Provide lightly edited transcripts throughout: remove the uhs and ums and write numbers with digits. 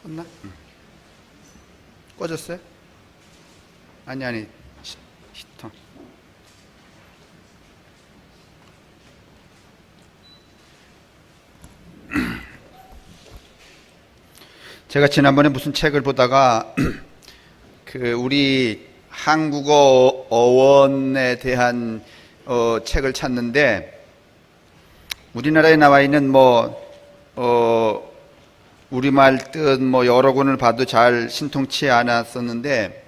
껐나? 꺼졌어요? 아니 히터. 제가 지난번에 무슨 책을 보다가 그 우리 한국어 어원에 대한 책을 찾는데 우리나라에 나와 있는 우리말 뜻 여러 권을 봐도 잘 신통치 않았었는데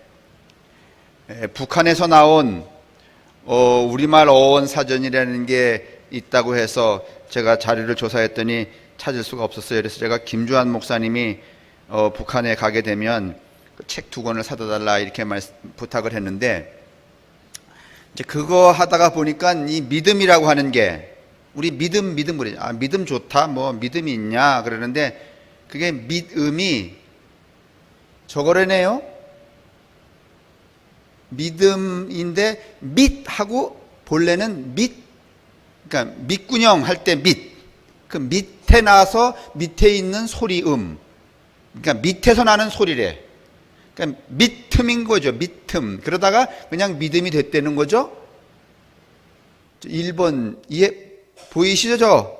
북한에서 나온 우리말 어원 사전이라는 게 있다고 해서 제가 자료를 조사했더니 찾을 수가 없었어요. 그래서 제가 김주환 목사님이 북한에 가게 되면 책 2권을 사다 달라 이렇게 부탁을 했는데 이제 그거 하다가 보니까 이 믿음이라고 하는 게 우리 믿음 그러죠. 믿음 좋다 믿음이 있냐 그러는데 그게 믿음이 저거래네요. 믿음인데 밑하고 본래는 그러니까 밑군형 할 때 그 밑에 나서 밑에 있는 소리음. 그러니까 밑에서 나는 소리래. 그러니까 밑틈인 거죠. 밑틈. 그러다가 그냥 믿음이 됐다는 거죠. 1번 이해 보이시죠?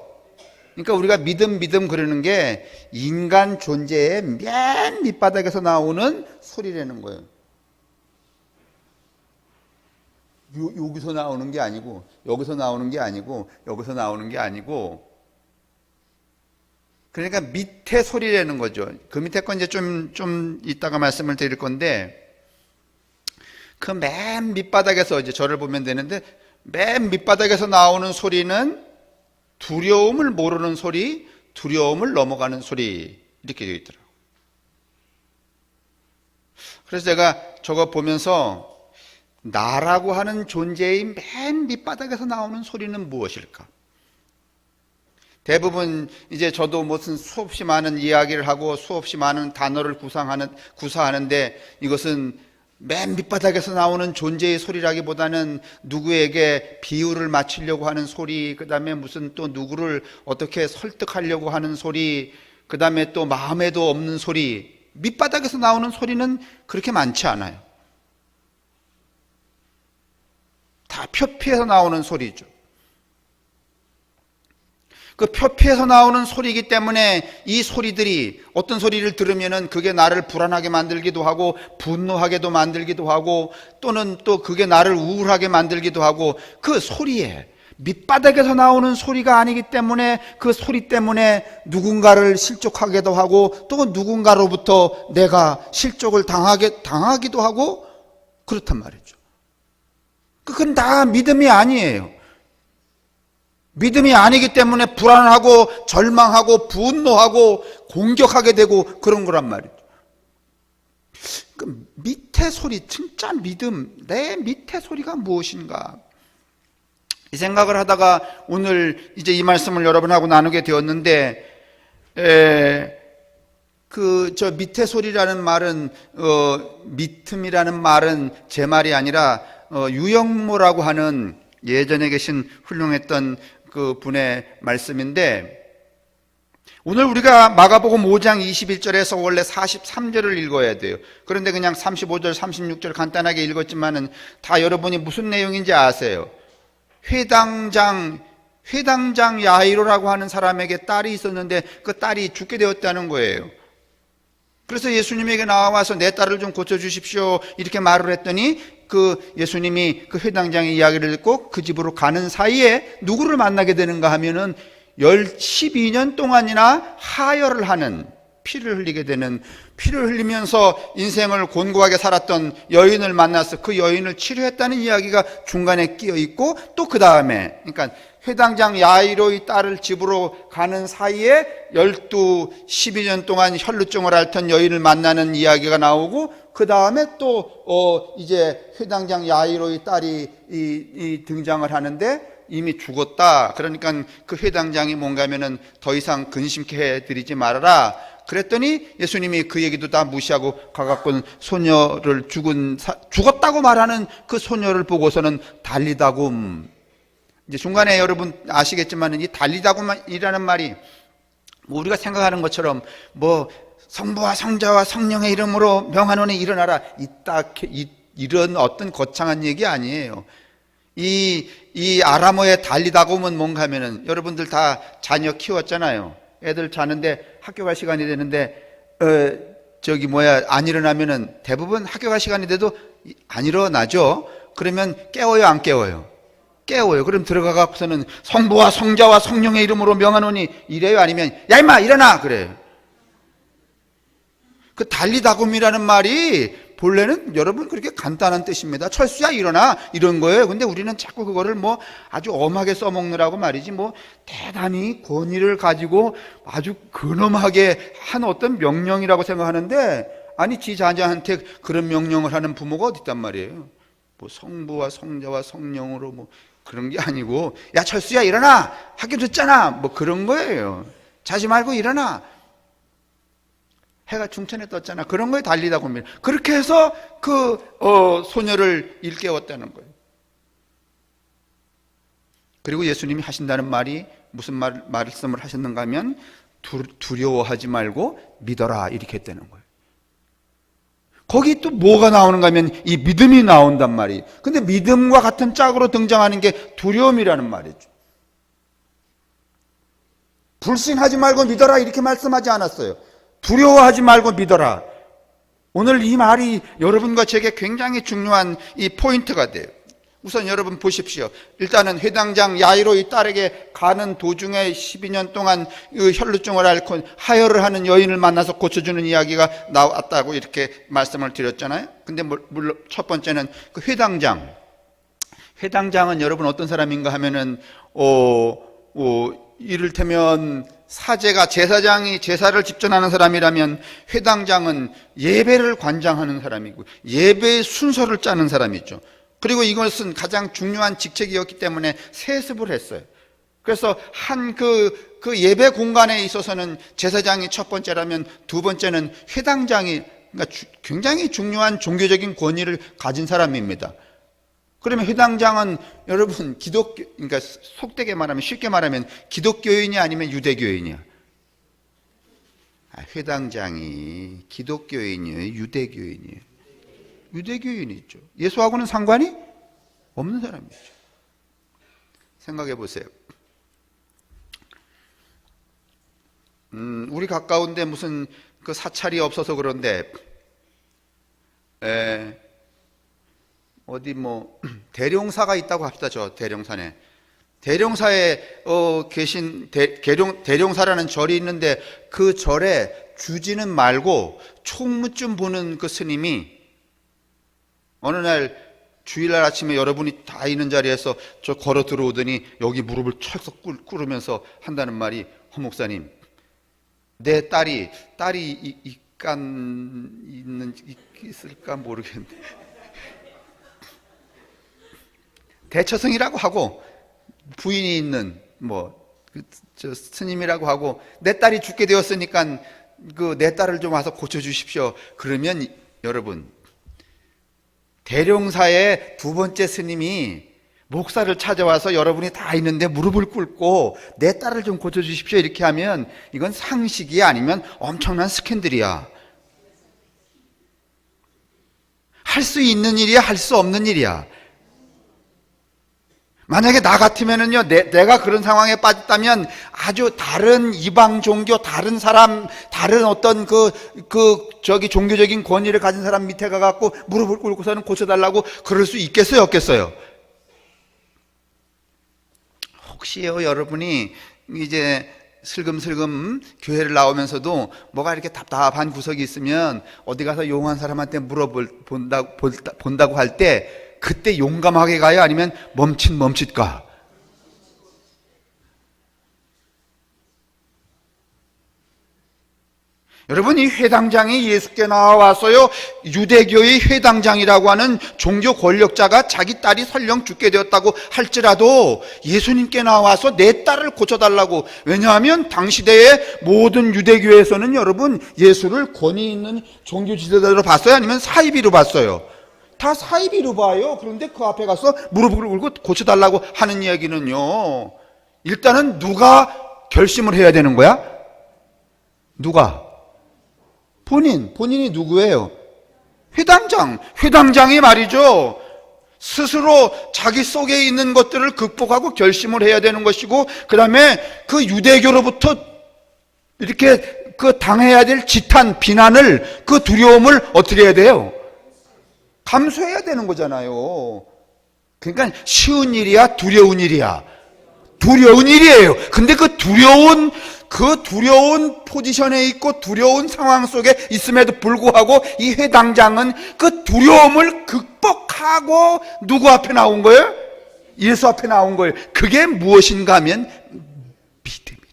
그러니까 우리가 믿음 그러는 게 인간 존재의 맨 밑바닥에서 나오는 소리라는 거예요. 여기서 나오는 게 아니고 여기서 나오는 게 아니고 여기서 나오는 게 아니고 그러니까 밑에 소리라는 거죠. 그 밑에 건 이제 좀 이따가 말씀을 드릴 건데 그 맨 밑바닥에서 이제 저를 보면 되는데 맨 밑바닥에서 나오는 소리는 두려움을 모르는 소리, 두려움을 넘어가는 소리 이렇게 되어 있더라고요. 그래서 제가 저거 보면서 나라고 하는 존재의 맨 밑바닥에서 나오는 소리는 무엇일까? 대부분 이제 저도 무슨 수없이 많은 이야기를 하고 수없이 많은 단어를 구사하는데 이것은 맨 밑바닥에서 나오는 존재의 소리라기보다는 누구에게 비유를 맞추려고 하는 소리, 그 다음에 무슨 또 누구를 어떻게 설득하려고 하는 소리, 그 다음에 또 마음에도 없는 소리, 밑바닥에서 나오는 소리는 그렇게 많지 않아요. 다 표피에서 나오는 소리죠. 그 표피에서 나오는 소리이기 때문에 이 소리들이 어떤 소리를 들으면은 그게 나를 불안하게 만들기도 하고 분노하게도 만들기도 하고 또는 또 그게 나를 우울하게 만들기도 하고 그 소리에 밑바닥에서 나오는 소리가 아니기 때문에 그 소리 때문에 누군가를 실족하게도 하고 또 누군가로부터 내가 실족을 당하기도 하고 그렇단 말이죠. 그건 다 믿음이 아니에요. 믿음이 아니기 때문에 불안하고 절망하고 분노하고 공격하게 되고 그런 거란 말이죠. 그 밑에 소리, 진짜 믿음, 내 밑에 소리가 무엇인가? 이 생각을 하다가 오늘 이제 이 말씀을 여러분하고 나누게 되었는데, 저 밑에 소리라는 말은, 밑음이라는 말은 제 말이 아니라, 유영모라고 하는 예전에 계신 훌륭했던 그 분의 말씀인데 오늘 우리가 마가복음 5장 21절에서 원래 43절을 읽어야 돼요. 그런데 그냥 35절, 36절 간단하게 읽었지만은 다 여러분이 무슨 내용인지 아세요? 회당장 야이로라고 하는 사람에게 딸이 있었는데 그 딸이 죽게 되었다는 거예요. 그래서 예수님에게 나와서 내 딸을 좀 고쳐주십시오 이렇게 말을 했더니 그 예수님이 그 회당장의 이야기를 듣고 그 집으로 가는 사이에 누구를 만나게 되는가 하면은 12년 동안이나 하혈을 하는 피를 흘리게 되는 피를 흘리면서 인생을 곤고하게 살았던 여인을 만나서 그 여인을 치료했다는 이야기가 중간에 끼어 있고 또 그 다음에 그러니까 회당장 야이로의 딸을 집으로 가는 사이에 12년 동안 혈루증을 앓던 여인을 만나는 이야기가 나오고 그 다음에 또 이제 회당장 야이로의 딸이 등장을 하는데 이미 죽었다. 그러니까 그 회당장이 뭔가 하면은 더 이상 근심케 해드리지 말아라. 그랬더니 예수님이 그 얘기도 다 무시하고 가갖고 소녀를 죽었다고 말하는 그 소녀를 보고서는 달리다굼. 이제 중간에 여러분 아시겠지만 이 달리다굼이라는 말이 뭐 우리가 생각하는 것처럼 뭐 성부와 성자와 성령의 이름으로 명하노니 일어나라, 이런 어떤 거창한 얘기 아니에요. 이 아람어의 달리다곰은 뭔가 하면은, 여러분들 다 자녀 키웠잖아요. 애들 자는데 학교 갈 시간이 되는데 안 일어나면은, 대부분 학교 갈 시간이 돼도 안 일어나죠. 그러면 깨워요, 안 깨워요? 깨워요. 그럼 들어가갖고서는 성부와 성자와 성령의 이름으로 명하노니 이래요? 아니면 야 임마 일어나 그래요? 그 달리다곰이라는 말이 본래는 여러분 그렇게 간단한 뜻입니다. 철수야 일어나, 이런 거예요. 근데 우리는 자꾸 그거를 뭐 아주 엄하게 써먹느라고 말이지, 뭐 대단히 권위를 가지고 아주 근엄하게 한 어떤 명령이라고 생각하는데, 아니 지 자녀한테 그런 명령을 하는 부모가 어디 있단 말이에요. 뭐 성부와 성자와 성령으로 뭐 그런 게 아니고, 야 철수야 일어나, 학교 늦잖아, 뭐 그런 거예요. 자지 말고 일어나, 해가 중천에 떴잖아, 그런 거에 달리다 보면. 그렇게 해서 그 소녀를 일깨웠다는 거예요. 그리고 예수님이 하신다는 말이 무슨 말씀을 하셨는가 하면, 두려워하지 말고 믿어라, 이렇게 했다는 거예요. 거기 또 뭐가 나오는가 하면 이 믿음이 나온단 말이에요. 근데 믿음과 같은 짝으로 등장하는 게 두려움이라는 말이죠. 불신하지 말고 믿어라, 이렇게 말씀하지 않았어요. 두려워하지 말고 믿어라. 오늘 이 말이 여러분과 제게 굉장히 중요한 이 포인트가 돼요. 우선 여러분 보십시오. 일단은 회당장 야이로의 딸에게 가는 도중에 12년 동안 혈루증을 앓고 하혈을 하는 여인을 만나서 고쳐주는 이야기가 나왔다고 이렇게 말씀을 드렸잖아요. 근데 물론 첫 번째는 그 회당장은 여러분 어떤 사람인가 하면은 이를테면 사제가, 제사장이 제사를 집전하는 사람이라면 회당장은 예배를 관장하는 사람이고 예배의 순서를 짜는 사람이죠. 그리고 이것은 가장 중요한 직책이었기 때문에 세습을 했어요. 그래서 그 예배 공간에 있어서는 제사장이 첫 번째라면 두 번째는 회당장이, 그러니까 굉장히 중요한 종교적인 권위를 가진 사람입니다. 그러면 회당장은 여러분 그러니까 속되게 말하면, 쉽게 말하면 기독교인이 아니면 유대교인이야? 회당장이 기독교인이에요, 유대교인이에요? 유대교인이죠. 예수하고는 상관이 없는 사람이죠. 생각해 보세요. 우리 가까운데 무슨 그 사찰이 없어서 그런데 어디 뭐 대룡사가 있다고 합시다. 저 대룡산에, 대룡사에 계신 대룡사라는 절이 있는데, 그 절에 주지는 말고 총무쯤 보는 그 스님이 어느 날 주일날 아침에 여러분이 다 있는 자리에서 저 걸어 들어오더니 여기 무릎을 철썩 꿇으면서 한다는 말이, 허 목사님, 내 딸이 있을까 모르겠는데 대처성이라고 하고 부인이 있는 저 스님이라고 하고, 내 딸이 죽게 되었으니까 내 딸을 좀 와서 고쳐주십시오. 그러면 여러분, 대룡사의 두 번째 스님이 목사를 찾아와서 여러분이 다 있는데 무릎을 꿇고 내 딸을 좀 고쳐주십시오 이렇게 하면 이건 상식이 아니면 엄청난 스캔들이야. 할 수 있는 일이야, 할 수 없는 일이야. 만약에 나 같으면은요, 내가 그런 상황에 빠졌다면 아주 다른 이방 종교, 다른 사람, 다른 어떤 종교적인 권위를 가진 사람 밑에 가갖고 무릎을 꿇고서는 고쳐달라고 그럴 수 있겠어요, 없겠어요? 혹시요, 여러분이 이제 슬금슬금 교회를 나오면서도 뭐가 이렇게 답답한 구석이 있으면 어디 가서 용한 사람한테 물어본다고 할 때, 그때 용감하게 가요? 아니면 멈칫가? 여러분, 이 회당장이 예수께 나와서요, 유대교의 회당장이라고 하는 종교 권력자가 자기 딸이 설령 죽게 되었다고 할지라도 예수님께 나와서 내 딸을 고쳐달라고. 왜냐하면 당시대의 모든 유대교에서는 여러분, 예수를 권위 있는 종교 지도자로 봤어요? 아니면 사이비로 봤어요? 다 사이비로 봐요. 그런데 그 앞에 가서 무릎을 꿇고 고쳐달라고 하는 이야기는요, 일단은 누가 결심을 해야 되는 거야? 누가? 본인이 누구예요? 회당장이 말이죠. 스스로 자기 속에 있는 것들을 극복하고 결심을 해야 되는 것이고, 그 다음에 그 유대교로부터 이렇게 그 당해야 될 지탄, 비난을, 그 두려움을 어떻게 해야 돼요? 감수해야 되는 거잖아요. 그러니까 쉬운 일이야, 두려운 일이야? 두려운 일이에요. 근데 그 두려운 포지션에 있고 두려운 상황 속에 있음에도 불구하고 이 회당장은 그 두려움을 극복하고 누구 앞에 나온 거예요? 예수 앞에 나온 거예요. 그게 무엇인가 하면 믿음이래요.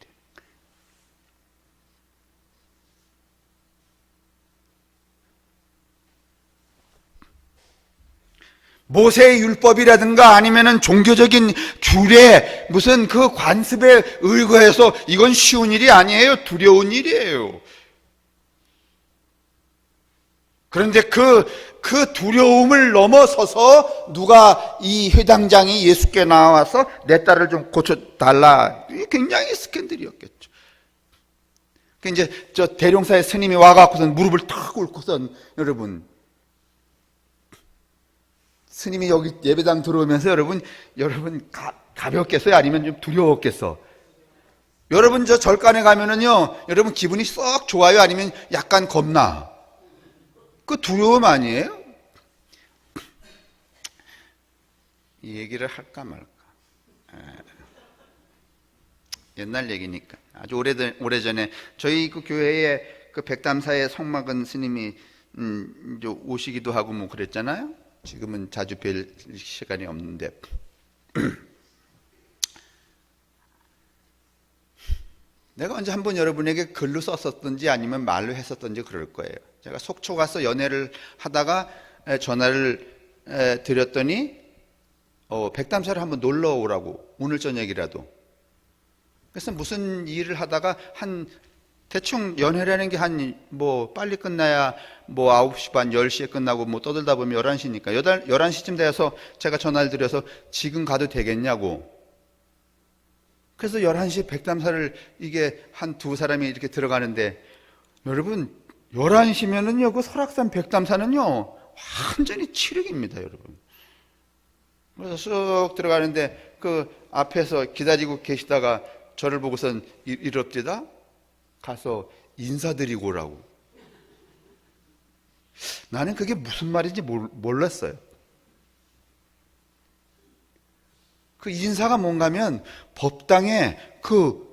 모세의 율법이라든가 아니면은 종교적인 규례, 무슨 그 관습에 의거해서 이건 쉬운 일이 아니에요. 두려운 일이에요. 그런데 그 두려움을 넘어서서 누가 이 회당장이 예수께 나와서 내 딸을 좀 고쳐달라. 이게 굉장히 스캔들이었겠죠. 이제 저 대룡사의 스님이 와갖고선 무릎을 탁 꿇고선 여러분, 스님이 여기 예배당 들어오면서 여러분 가볍겠어요? 아니면 좀 두려웠겠어? 여러분 저 절간에 가면은요, 여러분 기분이 썩 좋아요? 아니면 약간 겁나? 그 두려움 아니에요? 이 얘기를 할까 말까? 옛날 얘기니까. 아주 오래전에 저희 그 교회에 그 백담사의 성막은 스님이 이제 오시기도 하고 뭐 그랬잖아요. 지금은 자주 뵐 시간이 없는데 내가 언제 한번 여러분에게 글로 썼었던지 아니면 말로 했었던지 그럴 거예요. 제가 속초 가서 연애를 하다가 전화를 드렸더니 백담사를 한번 놀러 오라고, 오늘 저녁이라도. 그래서 무슨 일을 하다가 대충 연애라는 게 빨리 끝나야 9시 반, 10시에 끝나고 떠들다 보면 11시니까 11시쯤 돼서 제가 전화를 드려서 지금 가도 되겠냐고. 그래서 11시에 백담사를 이게 두 사람이 이렇게 들어가는데, 여러분 11시면은요, 그 설악산 백담사는요, 완전히 칠흑입니다, 여러분. 그래서 쑥 들어가는데 그 앞에서 기다리고 계시다가 저를 보고선 이럽디다 가서 인사드리고 오라고. 나는 그게 무슨 말인지 몰랐어요. 그 인사가 뭔가면 법당에 그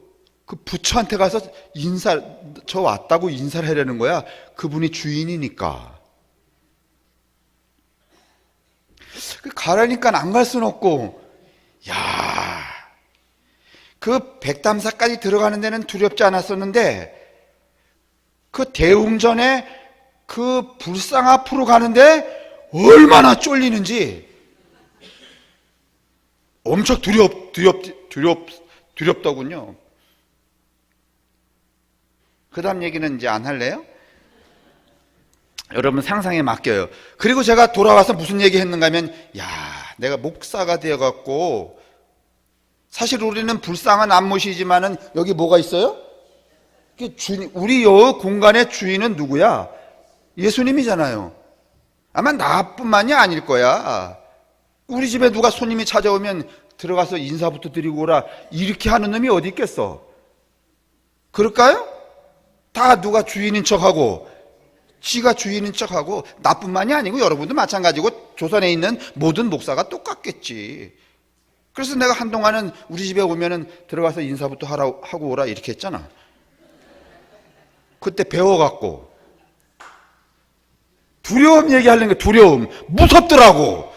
부처한테 가서 저 왔다고 인사를 하려는 거야. 그분이 주인이니까. 가라니까 안 갈 수는 없고, 그 백담사까지 들어가는 데는 두렵지 않았었는데, 그 대웅전에 그 불상 앞으로 가는데 얼마나 쫄리는지 엄청 두렵더군요. 그 다음 얘기는 이제 안 할래요? 여러분 상상에 맡겨요. 그리고 제가 돌아와서 무슨 얘기 했는가 하면, 내가 목사가 되어갖고, 사실 우리는 불쌍한 안 모시지만은 여기 뭐가 있어요? 우리 요 공간의 주인은 누구야? 예수님이잖아요. 아마 나뿐만이 아닐 거야. 우리 집에 누가 손님이 찾아오면 들어가서 인사부터 드리고 오라, 이렇게 하는 놈이 어디 있겠어? 그럴까요? 다 누가 주인인 척하고, 지가 주인인 척하고, 나뿐만이 아니고 여러분도 마찬가지고 조선에 있는 모든 목사가 똑같겠지. 그래서 내가 한동안은 우리 집에 오면은 들어가서 인사부터 하고 오라 이렇게 했잖아. 그때 배워갖고. 두려움 얘기하려는 게 두려움. 무섭더라고.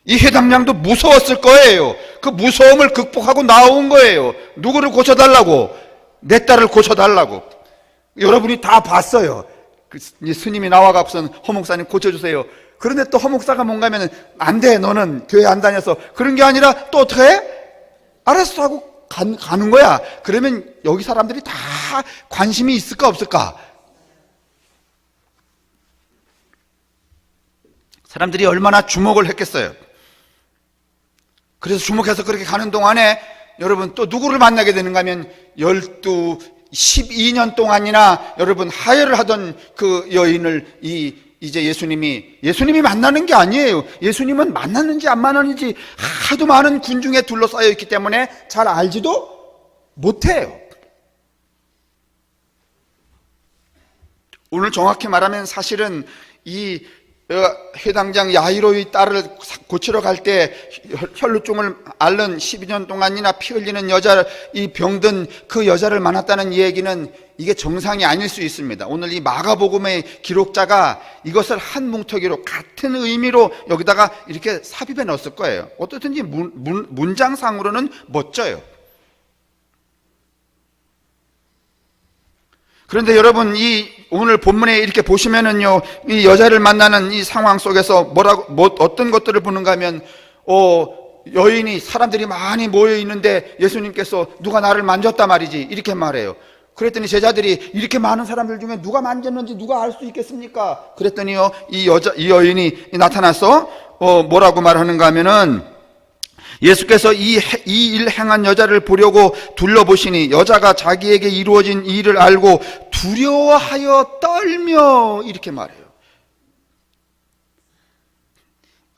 이 회당장도 무서웠을 거예요. 그 무서움을 극복하고 나온 거예요. 누구를 고쳐달라고? 내 딸을 고쳐달라고. 여러분이 다 봤어요. 스님이 나와갖고선 허목사님 고쳐주세요. 그런데 또 허목사가 뭔가 하면은, 안 돼, 너는 교회 안 다녀서. 그런 게 아니라 또 어떻게 해? 알았어 하고 가는 거야. 그러면 여기 사람들이 다 관심이 있을까 없을까? 사람들이 얼마나 주목을 했겠어요. 그래서 주목해서 그렇게 가는 동안에 여러분 또 누구를 만나게 되는가 하면 12 12년 동안이나 여러분 하혈을 하던 그 여인을 이제 예수님이 만나는 게 아니에요. 예수님은 만났는지 안 만났는지 하도 많은 군중에 둘러싸여 있기 때문에 잘 알지도 못해요. 오늘 정확히 말하면 사실은 이 회당장 야이로의 딸을 고치러 갈 때 혈루증을 앓는 12년 동안이나 피 흘리는 여자, 이 병든 그 여자를 만났다는 얘기는 이게 정상이 아닐 수 있습니다. 오늘 이 마가복음의 기록자가 이것을 한 뭉터기로 같은 의미로 여기다가 이렇게 삽입해 넣었을 거예요. 어떻든지 문장상으로는 멋져요. 그런데 여러분, 오늘 본문에 이렇게 보시면은요, 이 여자를 만나는 이 상황 속에서 어떤 것들을 보는가 하면, 여인이 사람들이 많이 모여 있는데 예수님께서 누가 나를 만졌다 말이지, 이렇게 말해요. 그랬더니 제자들이 이렇게 많은 사람들 중에 누가 만졌는지 누가 알 수 있겠습니까? 그랬더니요, 이 여인이 나타나서, 뭐라고 말하는가 하면은, 예수께서 이 일 행한 여자를 보려고 둘러보시니 여자가 자기에게 이루어진 일을 알고 두려워하여 떨며 이렇게 말해요.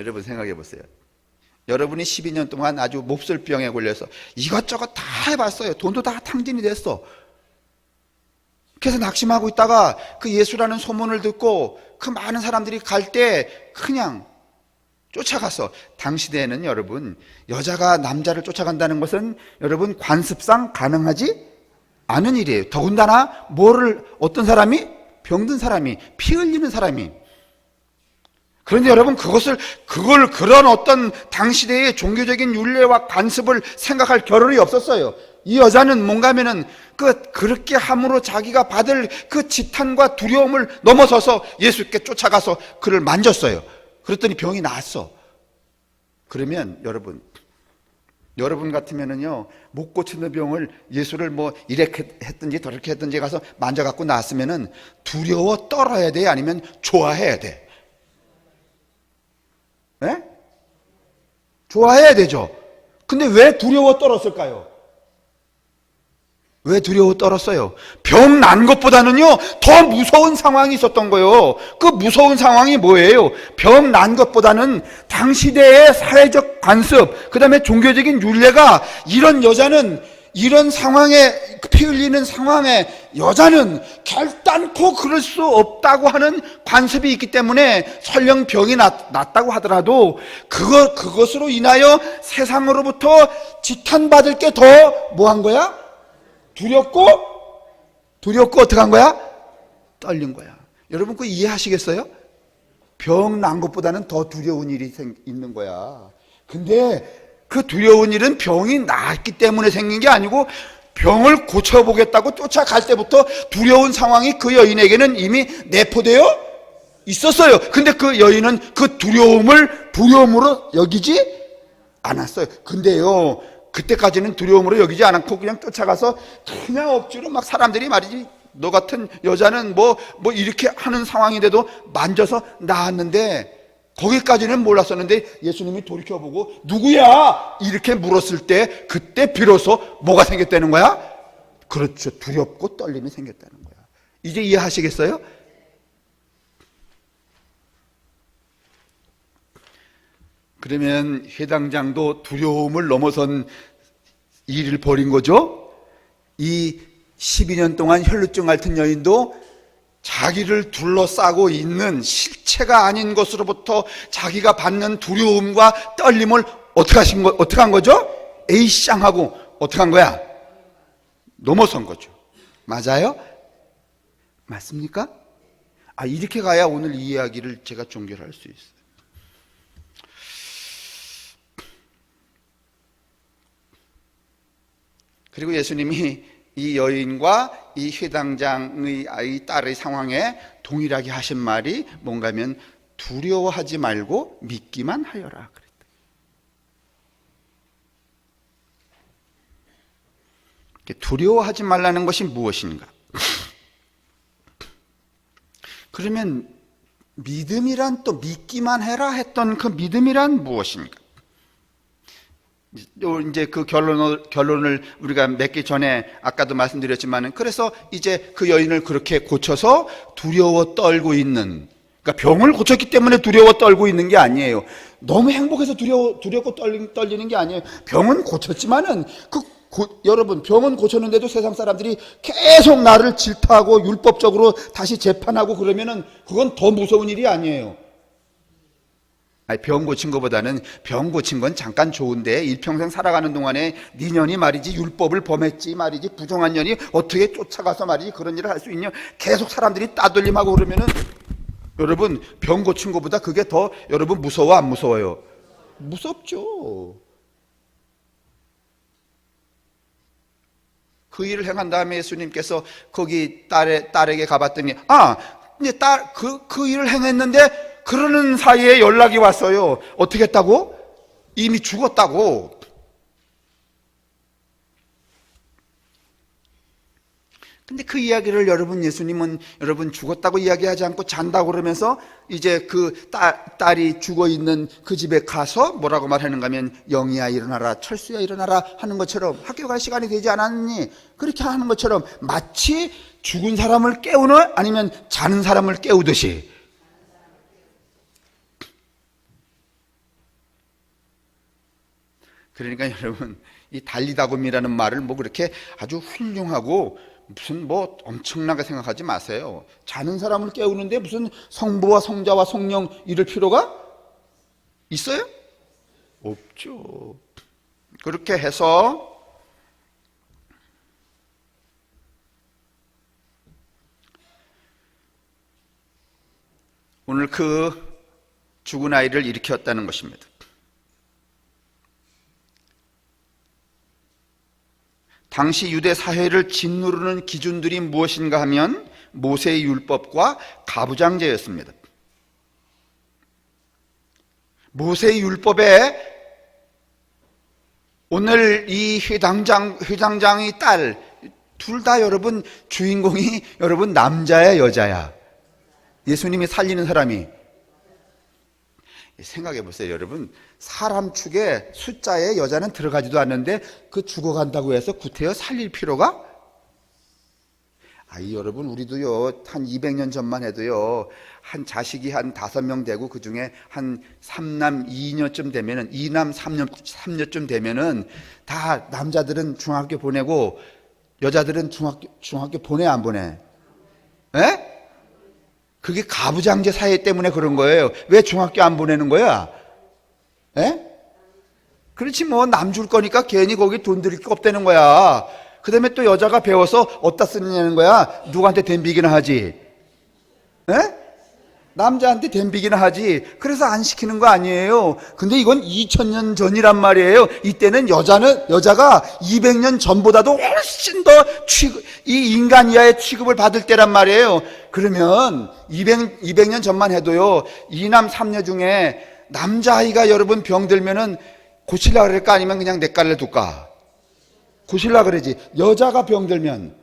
여러분 생각해 보세요. 여러분이 12년 동안 아주 몹쓸병에 걸려서 이것저것 다 해봤어요. 돈도 다 탕진이 됐어. 그래서 낙심하고 있다가 그 예수라는 소문을 듣고 그 많은 사람들이 갈 때 그냥 쫓아가서, 당시대에는 여러분 여자가 남자를 쫓아간다는 것은 여러분 관습상 가능하지 않은 일이에요. 더군다나 어떤 사람이, 병든 사람이, 피 흘리는 사람이. 그런데 여러분 그런 어떤 당시대의 종교적인 윤례와 관습을 생각할 겨를이 없었어요. 이 여자는 뭔가 하면은 그렇게 함으로 자기가 받을 그 지탄과 두려움을 넘어서서 예수께 쫓아가서 그를 만졌어요. 그랬더니 병이 나았어. 그러면 여러분 같으면은요, 못 고치는 병을 예수를 이렇게 했든지 저렇게 했든지 가서 만져갖고 나았으면은 두려워 떨어야 돼? 아니면 좋아해야 돼? 네? 좋아해야 되죠. 근데 왜 두려워 떨었을까요? 왜 두려워 떨었어요? 병 난 것보다는요, 더 무서운 상황이 있었던 거예요. 그 무서운 상황이 뭐예요? 병 난 것보다는 당시대의 사회적 관습, 그 다음에 종교적인 윤례가 이런 상황에, 피 흘리는 상황에 여자는 결단코 그럴 수 없다고 하는 관습이 있기 때문에 설령 병이 났다고 하더라도 그것으로 인하여 세상으로부터 지탄받을 게 더 뭐한 거야? 두렵고 어떻게 한 거야? 떨린 거야. 여러분 그거 이해하시겠어요? 병 난 것보다는 더 두려운 일이 있는 거야. 근데 그 두려운 일은 병이 났기 때문에 생긴 게 아니고 병을 고쳐보겠다고 쫓아갈 때부터 두려운 상황이 그 여인에게는 이미 내포되어 있었어요. 근데 그 여인은 그 두려움을 두려움으로 여기지 않았어요. 근데요, 그때까지는 두려움으로 여기지 않고 그냥 쫓아가서 그냥 억지로 막 사람들이 말이지, 너 같은 여자는 뭐 이렇게 하는 상황인데도 만져서 나았는데, 거기까지는 몰랐었는데 예수님이 돌이켜보고 누구야? 이렇게 물었을 때 그때 비로소 뭐가 생겼다는 거야? 그렇죠. 두렵고 떨림이 생겼다는 거야. 이제 이해하시겠어요? 그러면 회당장도 두려움을 넘어선 일을 벌인 거죠. 이 12년 동안 혈루증 앓던 여인도 자기를 둘러싸고 있는 실체가 아닌 것으로부터 자기가 받는 두려움과 떨림을 어떻게 한 거죠? 에이쌍 하고 어떻게 한 거야? 넘어선 거죠. 맞아요? 맞습니까? 이렇게 가야 오늘 이 이야기를 제가 종결할 수 있어요. 그리고 예수님이 이 여인과 이 회당장의 아이 딸의 상황에 동일하게 하신 말이 뭔가 하면 두려워하지 말고 믿기만 하여라 그랬다. 두려워하지 말라는 것이 무엇인가? 그러면 믿음이란, 또 믿기만 해라 했던 그 믿음이란 무엇인가? 이제 그 결론을 우리가 맺기 전에 아까도 말씀드렸지만은, 그래서 이제 그 여인을 그렇게 고쳐서 두려워 떨고 있는, 그러니까 병을 고쳤기 때문에 두려워 떨고 있는 게 아니에요. 너무 행복해서 두렵고 떨리는 게 아니에요. 병은 고쳤지만은 여러분, 병은 고쳤는데도 세상 사람들이 계속 나를 질타하고 율법적으로 다시 재판하고 그러면은 그건 더 무서운 일이 아니에요. 아니, 병 고친 것보다는, 병 고친 건 잠깐 좋은데 일평생 살아가는 동안에 네 년이 말이지 율법을 범했지 말이지, 부정한 년이 어떻게 쫓아가서 말이지 그런 일을 할 수 있냐, 계속 사람들이 따돌림하고 그러면은, 여러분, 병 고친 것보다 그게 더 여러분 무서워 안 무서워요? 무섭죠. 그 일을 행한 다음에 예수님께서 거기 딸에게 가봤더니, 이제 그 일을 행했는데 그러는 사이에 연락이 왔어요. 어떻게 했다고? 이미 죽었다고. 근데 그 이야기를 예수님은 죽었다고 이야기하지 않고 잔다고 그러면서 이제 그 딸이 죽어 있는 그 집에 가서 뭐라고 말하는가 하면, 영희야 일어나라, 철수야 일어나라 하는 것처럼, 학교 갈 시간이 되지 않았니? 그렇게 하는 것처럼, 마치 죽은 사람을 깨우는, 아니면 자는 사람을 깨우듯이. 그러니까 여러분, 이 달리다곰이라는 말을 뭐 그렇게 아주 훌륭하고 무슨 뭐 엄청나게 생각하지 마세요. 자는 사람을 깨우는데 무슨 성부와 성자와 성령 이럴 필요가 있어요? 없죠. 그렇게 해서 오늘 그 죽은 아이를 일으켰다는 것입니다. 당시 유대 사회를 짓누르는 기준들이 무엇인가 하면 모세의 율법과 가부장제였습니다. 모세의 율법에 오늘 이 회당장의 딸 둘 다 여러분 주인공이 여러분 남자야 여자야? 예수님이 살리는 사람이. 생각해 보세요. 여러분, 사람 축에 숫자에 여자는 들어가지도 않는데 그 죽어간다고 해서 구태여 살릴 필요가? 여러분, 우리도요 한 200년 전만 해도요 한 자식이 한 5명 되고 그 중에 한 3남 2녀쯤 되면은 2남 3녀쯤 되면은 다 남자들은 중학교 보내고 여자들은 중학교 보내 안 보내? 에? 그게 가부장제 사회 때문에 그런 거예요. 왜 중학교 안 보내는 거야? 에? 그렇지 뭐, 남 줄 거니까 괜히 거기 돈 들일 거 없다는 거야. 그 다음에 또 여자가 배워서 어디다 쓰느냐는 거야. 누구한테 덤비기나 하지. 에? 남자한테 덤비기나 하지. 그래서 안 시키는 거 아니에요. 근데 이건 2000년 전이란 말이에요. 이때는 여자가 200년 전보다도 훨씬 더 이 인간 이하의 취급을 받을 때란 말이에요. 그러면 200년 전만 해도요 2남 3녀 중에 남자아이가 여러분 병들면은 고치려고 그럴까 아니면 그냥 내깔래 둘까? 고치려고 그러지. 여자가 병들면,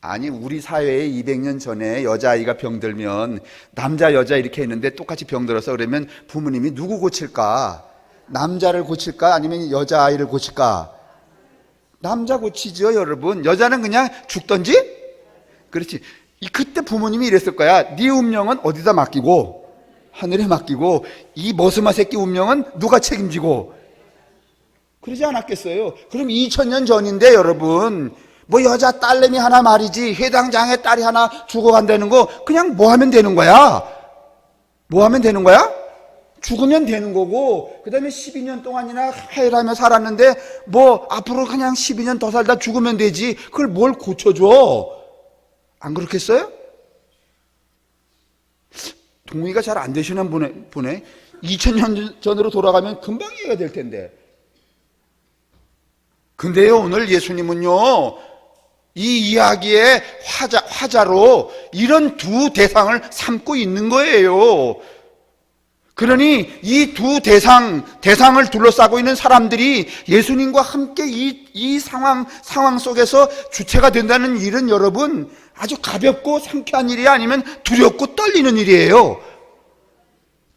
아니 우리 사회에 200년 전에 여자아이가 병들면 남자 여자 이렇게 했는데 똑같이 병들어서 그러면 부모님이 누구 고칠까? 남자를 고칠까 아니면 여자아이를 고칠까? 남자 고치죠 여러분. 여자는 그냥 죽던지? 그렇지. 그때 부모님이 이랬을 거야. 네 운명은 어디다 맡기고? 하늘에 맡기고, 이 머스마 새끼 운명은 누가 책임지고? 그러지 않았겠어요? 그럼 2000년 전인데 여러분, 뭐 여자 딸내미 하나 말이지 회당장의 딸이 하나 죽어간다는 거 그냥 뭐 하면 되는 거야? 뭐 하면 되는 거야? 죽으면 되는 거고, 그 다음에 12년 동안이나 해라며 살았는데 뭐 앞으로 그냥 12년 더 살다 죽으면 되지. 그걸 뭘 고쳐줘? 안 그렇겠어요? 동의가 잘 안 되시는 분에 2000년 전으로 돌아가면 금방 이해가 될 텐데. 근데요 오늘 예수님은요 이 이야기의 화자로 이런 두 대상을 삼고 있는 거예요. 그러니 이 두 대상을 둘러싸고 있는 사람들이 예수님과 함께 이 상황 속에서 주체가 된다는 일은 여러분 아주 가볍고 상쾌한 일이 아니면 두렵고 떨리는 일이에요.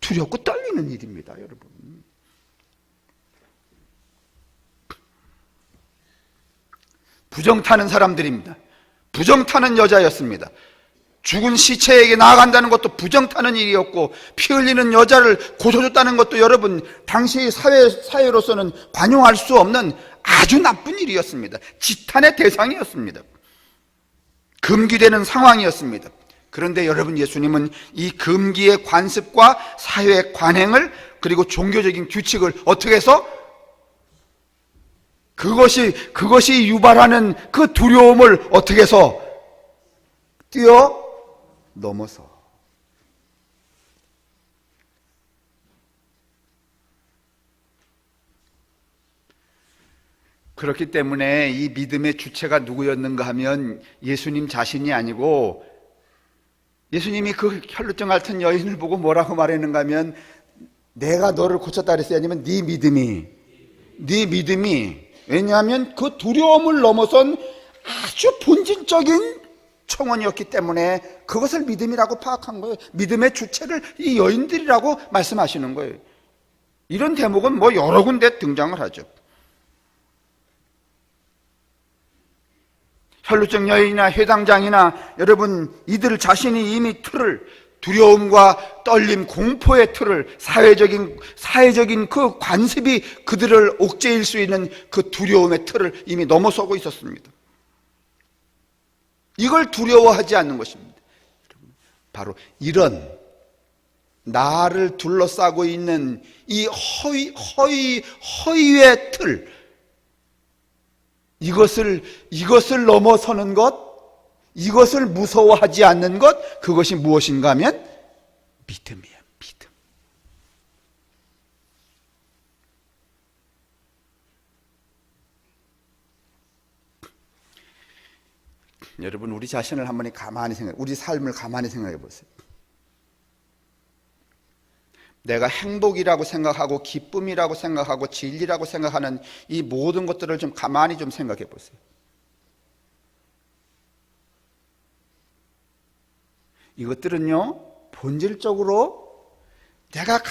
두렵고 떨리는 일입니다, 여러분. 부정 타는 사람들입니다. 부정 타는 여자였습니다. 죽은 시체에게 나아간다는 것도 부정 타는 일이었고, 피 흘리는 여자를 고쳐줬다는 것도 여러분 당시 사회로서는 관용할 수 없는 아주 나쁜 일이었습니다. 지탄의 대상이었습니다. 금기되는 상황이었습니다. 그런데 여러분, 예수님은 이 금기의 관습과 사회의 관행을, 그리고 종교적인 규칙을 어떻게 해서 그것이 유발하는 그 두려움을 어떻게 해서 뛰어넘어서, 그렇기 때문에 이 믿음의 주체가 누구였는가 하면 예수님 자신이 아니고, 예수님이 그 혈루증 앓던 여인을 보고 뭐라고 말했는가 하면, 내가 너를 고쳤다 그랬어요? 아니면 네 믿음이. 왜냐하면 그 두려움을 넘어선 아주 본질적인 청원이었기 때문에 그것을 믿음이라고 파악한 거예요. 믿음의 주체를 이 여인들이라고 말씀하시는 거예요. 이런 대목은 뭐 여러 군데 등장을 하죠. 혈루증 여인이나 회당장이나 여러분, 이들 자신이 이미 두려움과 떨림, 공포의 틀을, 사회적인 그 관습이 그들을 옥죄일 수 있는 그 두려움의 틀을 이미 넘어서고 있었습니다. 이걸 두려워하지 않는 것입니다. 바로 이런 나를 둘러싸고 있는 이 허위의 틀, 이것을 넘어서는 것, 이것을 무서워하지 않는 것, 그것이 무엇인가 하면 믿음이에요. 믿음. 여러분, 우리 자신을 한번 우리 삶을 가만히 생각해 보세요. 내가 행복이라고 생각하고 기쁨이라고 생각하고 진리라고 생각하는 이 모든 것들을 좀 가만히 좀 생각해 보세요. 이것들은요, 본질적으로 내가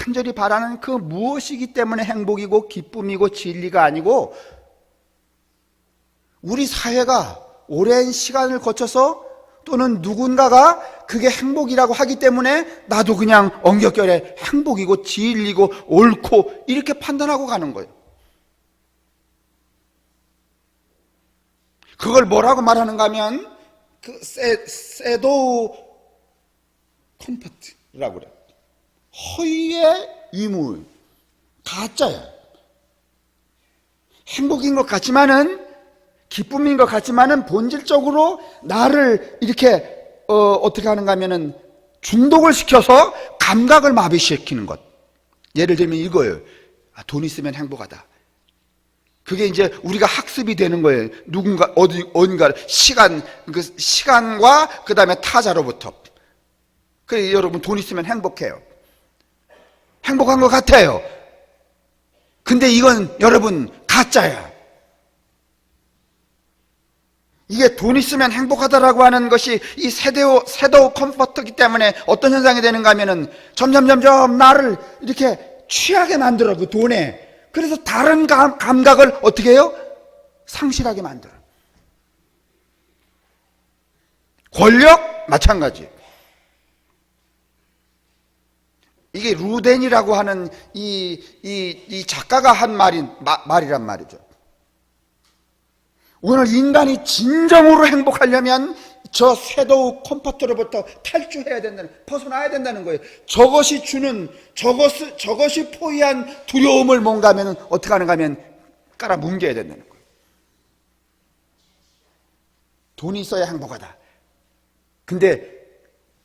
간절히 바라는 그 무엇이기 때문에 행복이고 기쁨이고 진리가 아니고, 우리 사회가 오랜 시간을 거쳐서 또는 누군가가 그게 행복이라고 하기 때문에 나도 그냥 엉겹결에 행복이고 진리고 옳고 이렇게 판단하고 가는 거예요. 그걸 뭐라고 말하는가 하면 그 세도 컴포트라고 그래요. 허위의 유무, 가짜야. 행복인 것 같지만은, 기쁨인 것 같지만은 본질적으로 나를 이렇게 어떻게 하는가 하면은 중독을 시켜서 감각을 마비시키는 것. 예를 들면 이거예요. 돈 있으면 행복하다. 그게 이제 우리가 학습이 되는 거예요. 누군가 어딘가 시간과 그 다음에 타자로부터. 그래, 여러분 돈 있으면 행복해요. 행복한 것 같아요. 근데 이건 여러분 가짜야. 이게 돈 있으면 행복하다라고 하는 것이 이 섀도우 컴포트이기 때문에 어떤 현상이 되는가 하면은 점점 나를 이렇게 취하게 만들어, 그 돈에. 그래서 다른 감각을 어떻게 해요? 상실하게 만들어. 권력 마찬가지. 이게 루덴이라고 하는 이 작가가 한 말이란 말이죠. 오늘 인간이 진정으로 행복하려면 저 섀도우 컴포트로부터 탈주해야 된다는, 벗어나야 된다는 거예요. 저것이 포위한 두려움을 뭔가 하면 어떻게 하는가 하면 깔아뭉개야 된다는 거예요. 돈이 있어야 행복하다. 근데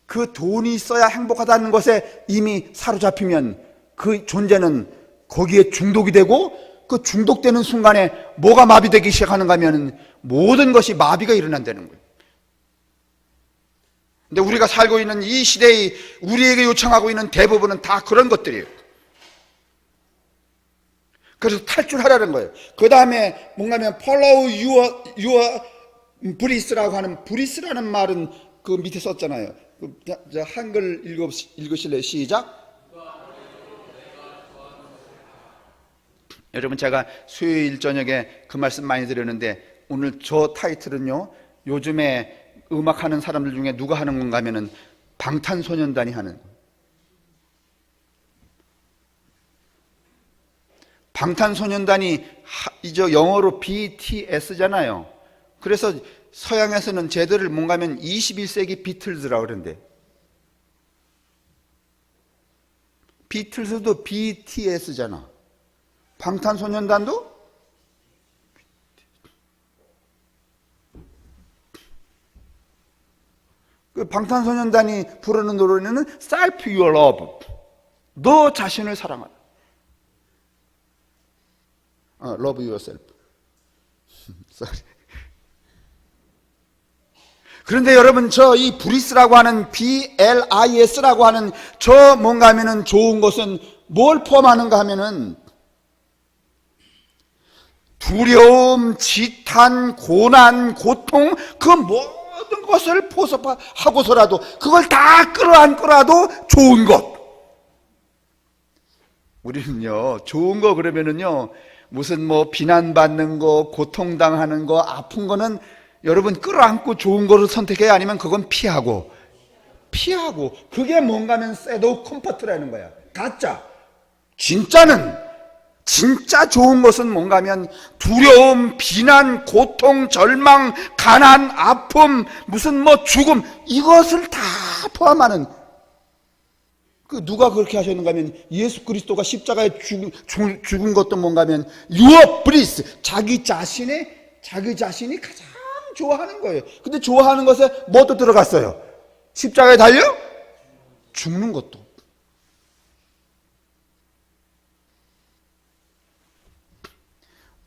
그 돈이 있어야 행복하다는 것에 이미 사로잡히면 그 존재는 거기에 중독이 되고, 그 중독되는 순간에 뭐가 마비되기 시작하는가 하면 모든 것이 마비가 일어난다는 거예요. 근데 우리가 살고 있는 이 시대에 우리에게 요청하고 있는 대부분은 다 그런 것들이에요. 그래서 탈출하라는 거예요. 그 다음에 뭔가 하면 follow your bliss라고 하는, bliss라는 말은 그 밑에 썼잖아요. 한글 읽으실래요? 시작. 여러분, 제가 수요일 저녁에 그 말씀 많이 드렸는데, 오늘 저 타이틀은요, 요즘에 음악하는 사람들 중에 누가 하는 건가 하면은 방탄소년단이 하는. 방탄소년단이 이제 영어로 BTS잖아요. 그래서 서양에서는 쟤들을 뭔가 하면 21세기 비틀즈라고 그러는데, 비틀즈도 BTS잖아. 방탄소년단도 그 방탄소년단이 부르는 노래는 Self Your Love, 너 자신을 사랑하라. Love Yourself. Sorry. 그런데 여러분, 저 이 브리스라고 하는 BLIS라고 하는 저 뭔가 하면은 좋은 것은 뭘 포함하는가 하면은 두려움, 지탄, 고난, 고통, 그 모든 것을 포섭하고서라도 그걸 다 끌어안고라도 좋은 것. 우리는요, 좋은 거 그러면은요, 무슨 뭐 비난받는 거, 고통당하는 거, 아픈 거는 여러분 끌어안고 좋은 거를 선택해야, 아니면 그건 피하고. 그게 뭔가 하면 셋도 컴포트라는 거야. 가짜. 진짜 좋은 것은 뭔가 하면 두려움, 비난, 고통, 절망, 가난, 아픔, 무슨 뭐 죽음, 이것을 다 포함하는. 누가 그렇게 하셨는가 하면 예수 그리스도가 십자가에 죽은 것도 뭔가 하면 your bliss, 자기 자신이 가장 좋아하는 거예요. 근데 좋아하는 것에 뭐도 들어갔어요? 십자가에 달려 죽는 것도.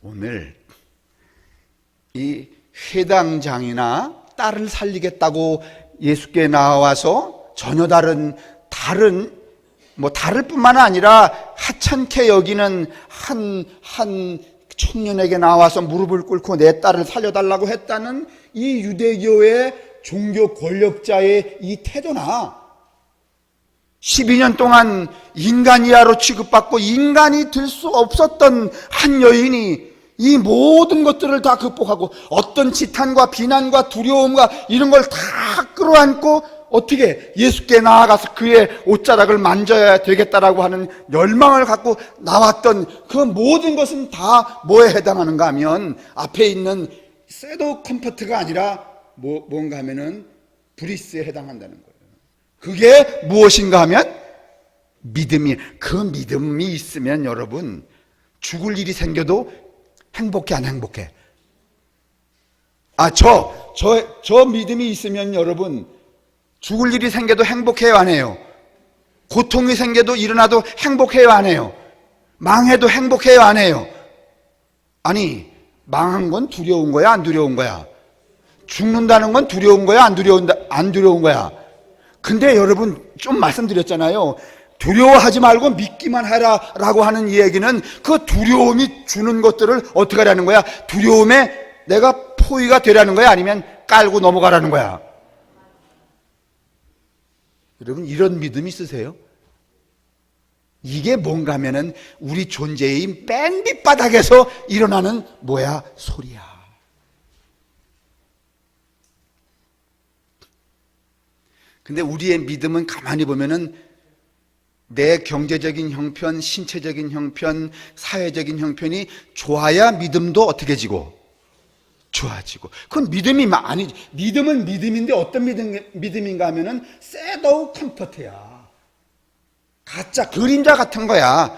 오늘 이 회당장이나 딸을 살리겠다고 예수께 나와서 전혀 다를 뿐만 아니라 하찮게 여기는 한 청년에게 나와서 무릎을 꿇고 내 딸을 살려달라고 했다는 이 유대교의 종교 권력자의 이 태도나, 12년 동안 인간이야로 취급받고 인간이 될 수 없었던 한 여인이 이 모든 것들을 다 극복하고 어떤 지탄과 비난과 두려움과 이런 걸 다 끌어안고 어떻게 예수께 나아가서 그의 옷자락을 만져야 되겠다라고 하는 열망을 갖고 나왔던 그 모든 것은 다 뭐에 해당하는가 하면 앞에 있는 셋도 컴포트가 아니라 뭔가 하면은 브리스에 해당한다는 거예요. 그게 무엇인가 하면 믿음이. 그 믿음이 있으면 여러분 죽을 일이 생겨도 행복해 안 행복해? 저 믿음이 있으면 여러분 죽을 일이 생겨도 행복해요 안 해요? 고통이 생겨도 일어나도 행복해요 안 해요? 망해도 행복해요 안 해요? 아니, 망한 건 두려운 거야 안 두려운 거야? 죽는다는 건 두려운 거야 안 두려운 거야? 근데 여러분 좀 말씀드렸잖아요. 두려워하지 말고 믿기만 해라 라고 하는 이 얘기는 그 두려움이 주는 것들을 어떻게 하라는 거야? 두려움에 내가 포위가 되라는 거야? 아니면 깔고 넘어가라는 거야? 여러분 이런 믿음 있으세요? 이게 뭔가 하면은 우리 존재의 맨 밑바닥에서 일어나는 소리야. 근데 우리의 믿음은 가만히 보면은 내 경제적인 형편, 신체적인 형편, 사회적인 형편이 좋아야 믿음도 어떻게 지고? 좋아지고. 그건 믿음이 아니지. 믿음은 믿음인데 어떤 믿음인가 하면은 셋도 컴포트야. 가짜, 그림자 같은 거야.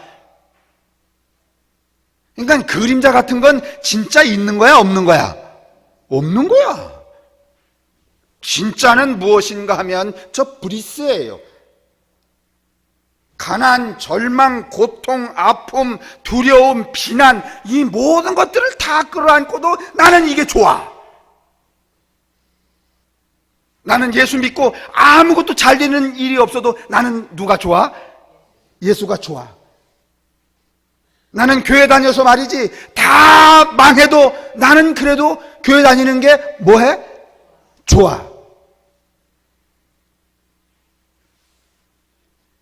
그러니까 그림자 같은 건 진짜 있는 거야, 없는 거야? 없는 거야. 진짜는 무엇인가 하면 저 브리스예요. 가난, 절망, 고통, 아픔, 두려움, 비난, 이 모든 것들을 다 끌어안고도 나는 이게 좋아. 나는 예수 믿고 아무것도 잘 되는 일이 없어도 나는 누가 좋아? 예수가 좋아. 나는 교회 다녀서 말이지 다 망해도 나는 그래도 교회 다니는 게 뭐해? 좋아.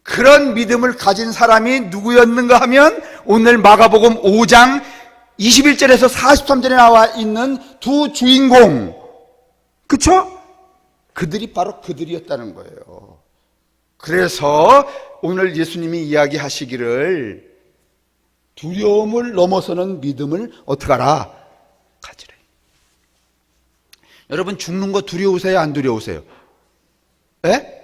그런 믿음을 가진 사람이 누구였는가 하면 오늘 마가복음 5장 21절에서 43절에 나와 있는 두 주인공, 그쵸? 그들이 바로 그들이었다는 거예요. 그래서 오늘 예수님이 이야기하시기를 두려움을 넘어서는 믿음을 어떻게 하라? 가지래. 여러분 죽는 거 두려우세요? 안 두려우세요? 예?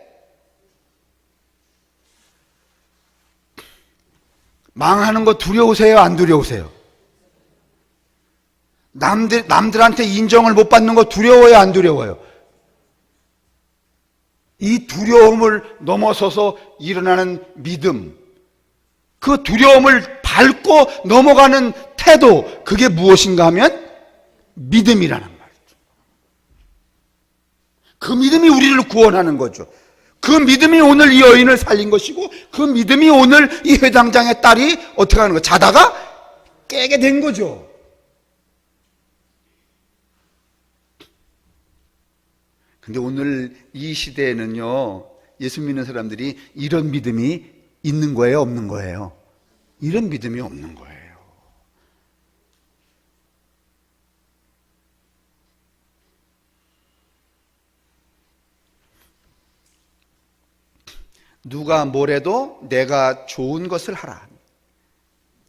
망하는 거 두려우세요? 안 두려우세요? 남들한테 인정을 못 받는 거 두려워요? 안 두려워요? 이 두려움을 넘어서서 일어나는 믿음, 그 두려움을 밟고 넘어가는 태도, 그게 무엇인가 하면 믿음이라는 말이죠. 그 믿음이 우리를 구원하는 거죠. 그 믿음이 오늘 이 여인을 살린 것이고, 그 믿음이 오늘 이 회당장의 딸이 어떻게 하는 거예요? 자다가 깨게 된 거죠. 근데 오늘 이 시대에는요, 예수 믿는 사람들이 이런 믿음이 있는 거예요, 없는 거예요? 이런 믿음이 없는 거예요. 누가 뭐래도 내가 좋은 것을 하라.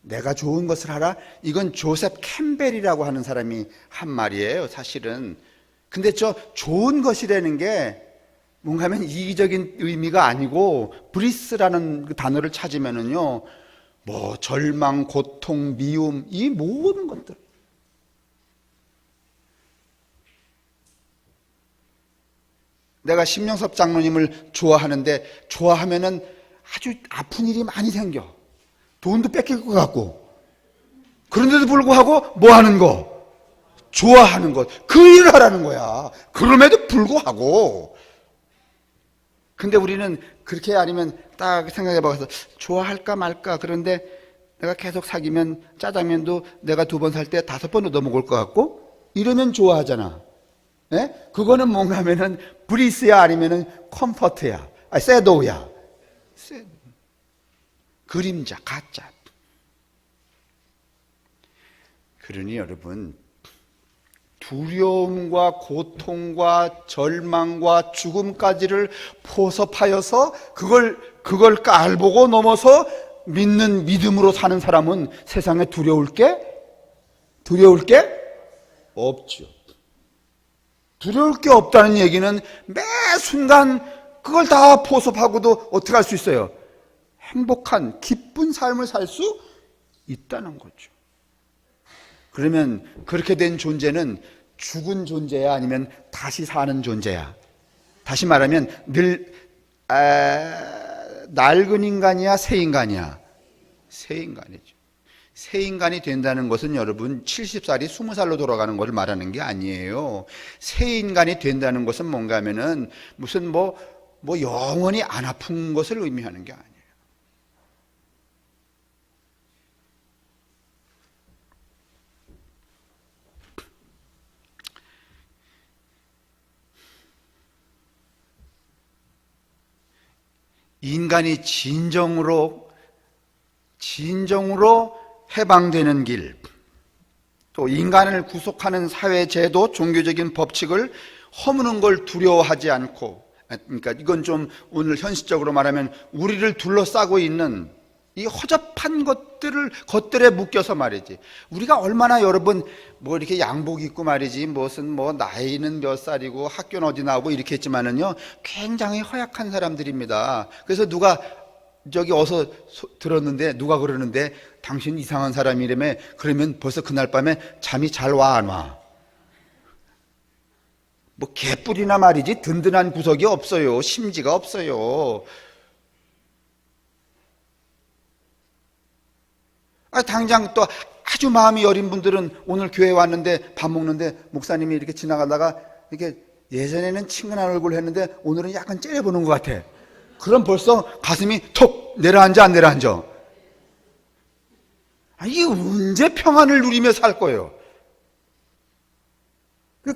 내가 좋은 것을 하라. 이건 조셉 캠벨이라고 하는 사람이 한 말이에요, 사실은. 근데 저 좋은 것이라는 게 뭔가 하면 이기적인 의미가 아니고 브리스라는 그 단어를 찾으면은요, 뭐 절망, 고통, 미움, 이 모든 것들. 내가 심영섭 장로님을 좋아하는데 좋아하면은 아주 아픈 일이 많이 생겨. 돈도 뺏길 것 같고. 그런데도 불구하고 뭐 하는 거? 좋아하는 것, 그 일을 하라는 거야. 그럼에도 불구하고. 근데 우리는 그렇게 아니면 딱 생각해 봐서 좋아할까 말까. 그런데 내가 계속 사귀면 짜장면도 내가 2번 살 때 5번 얻어 먹을 것 같고, 이러면 좋아하잖아. 예? 그거는 뭔가 하면은 브리스야 아니면은 컴포트야. 섀도우야. 그림자, 가짜. 그러니 여러분, 두려움과 고통과 절망과 죽음까지를 포섭하여서 그걸 깔보고 넘어서 믿는 믿음으로 사는 사람은 세상에 두려울 게 없죠. 두려울 게 없다는 얘기는 매 순간 그걸 다 포섭하고도 어떻게 할 수 있어요? 행복한 기쁜 삶을 살 수 있다는 거죠. 그러면 그렇게 된 존재는 죽은 존재야, 아니면 다시 사는 존재야? 다시 말하면 늘 낡은 인간이야, 새 인간이야? 새 인간이죠. 새 인간이 된다는 것은 여러분 70살이 20살로 돌아가는 것을 말하는 게 아니에요. 새 인간이 된다는 것은 뭔가 하면은 무슨 뭐 영원히 안 아픈 것을 의미하는 게 아니에요. 인간이 진정으로 해방되는 길, 또 인간을 구속하는 사회 제도, 종교적인 법칙을 허무는 걸 두려워하지 않고, 그러니까 이건 좀 오늘 현실적으로 말하면 우리를 둘러싸고 있는 이 허접한 것들에 묶여서 말이지. 우리가 얼마나 여러분 뭐 이렇게 양복 입고 말이지, 무슨 뭐 나이는 몇 살이고 학교는 어디 나오고 이렇게 했지만은요, 굉장히 허약한 사람들입니다. 그래서 누가 저기 어서 들었는데 누가 그러는데 당신 이상한 사람이라며. 그러면 벌써 그날 밤에 잠이 잘 와, 안 와? 뭐 개뿔이나 말이지 든든한 구석이 없어요. 심지가 없어요. 당장 또 아주 마음이 여린 분들은 오늘 교회 왔는데 밥 먹는데 목사님이 이렇게 지나가다가 이렇게 예전에는 친근한 얼굴 했는데 오늘은 약간 째려보는 것 같아. 그럼 벌써 가슴이 톡 내려앉아, 안 내려앉아? 이게 언제 평안을 누리며 살 거예요?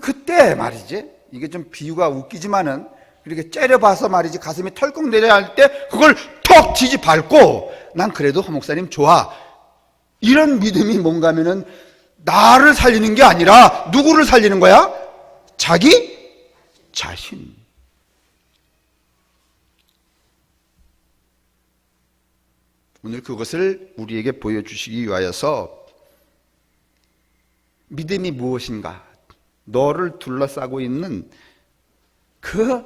그때 말이지, 이게 좀 비유가 웃기지만은 이렇게 째려봐서 말이지 가슴이 털컥 내려앉을 때 그걸 톡 뒤집밟고 난 그래도 허 목사님 좋아, 이런 믿음이 뭔가 하면은 나를 살리는 게 아니라 누구를 살리는 거야? 자기 자신. 오늘 그것을 우리에게 보여주시기 위하여서 믿음이 무엇인가? 너를 둘러싸고 있는 그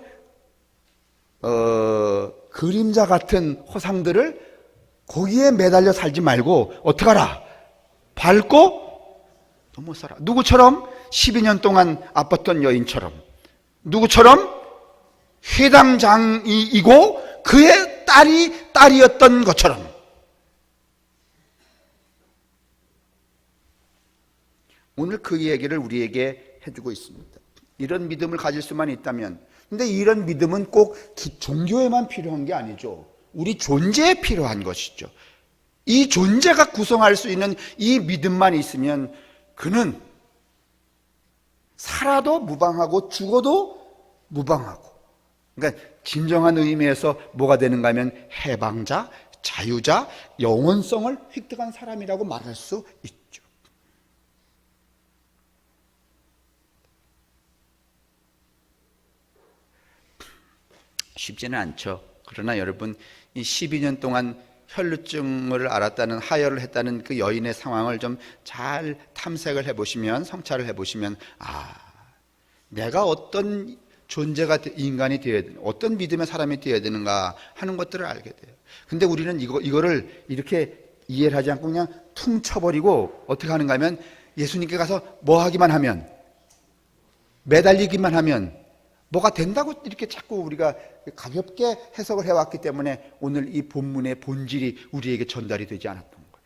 그림자 같은 허상들을 거기에 매달려 살지 말고 어떻게 하라? 밟고 넘어서라. 누구처럼? 12년 동안 아팠던 여인처럼. 누구처럼? 회당장이고 그의 딸이었던 것처럼. 오늘 그 얘기를 우리에게 해주고 있습니다. 이런 믿음을 가질 수만 있다면, 근데 이런 믿음은 꼭 종교에만 필요한 게 아니죠. 우리 존재에 필요한 것이죠. 이 존재가 구성할 수 있는 이 믿음만 있으면 그는 살아도 무방하고 죽어도 무방하고, 그러니까 진정한 의미에서 뭐가 되는가 하면 해방자, 자유자, 영원성을 획득한 사람이라고 말할 수 있죠. 쉽지는 않죠. 그러나 여러분, 이 12년 동안 혈루증을 앓았다는, 하혈을 했다는 그 여인의 상황을 좀 잘 탐색을 해보시면, 성찰을 해보시면, 내가 어떤 존재가, 인간이 되어야 되는, 어떤 믿음의 사람이 되어야 되는가 하는 것들을 알게 돼요. 근데 우리는 이거를 이렇게 이해를 하지 않고 그냥 퉁 쳐버리고 어떻게 하는가 하면, 예수님께 가서 뭐 하기만 하면, 매달리기만 하면 뭐가 된다고 이렇게 자꾸 우리가 가볍게 해석을 해왔기 때문에 오늘 이 본문의 본질이 우리에게 전달이 되지 않았던 거예요.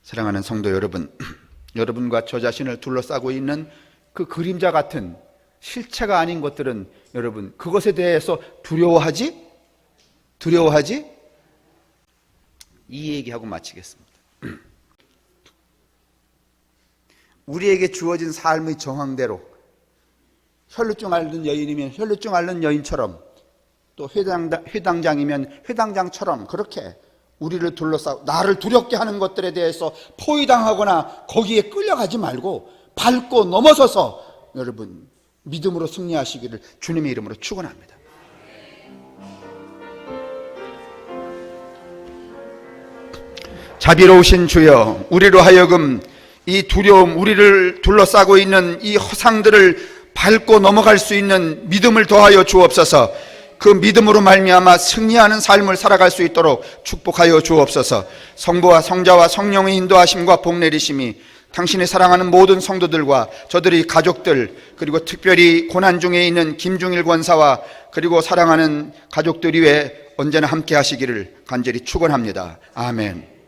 사랑하는 성도 여러분, 여러분과 저 자신을 둘러싸고 있는 그 그림자 같은 실체가 아닌 것들은 여러분, 그것에 대해서 두려워하지? 이 얘기하고 마치겠습니다. 우리에게 주어진 삶의 정황대로 혈루증 앓는 여인이면 혈루증 앓는 여인처럼, 또 회당장이면 회당장처럼 그렇게 우리를 둘러싸고 나를 두렵게 하는 것들에 대해서 포위당하거나 거기에 끌려가지 말고 밟고 넘어서서 여러분 믿음으로 승리하시기를 주님의 이름으로 축원합니다. 자비로우신 주여, 우리로 하여금 이 두려움, 우리를 둘러싸고 있는 이 허상들을 밟고 넘어갈 수 있는 믿음을 더하여 주옵소서. 그 믿음으로 말미암아 승리하는 삶을 살아갈 수 있도록 축복하여 주옵소서. 성부와 성자와 성령의 인도하심과 복 내리심이 당신이 사랑하는 모든 성도들과 저들의 가족들, 그리고 특별히 고난 중에 있는 김중일 권사와 그리고 사랑하는 가족들 위에 언제나 함께 하시기를 간절히 축원합니다. 아멘.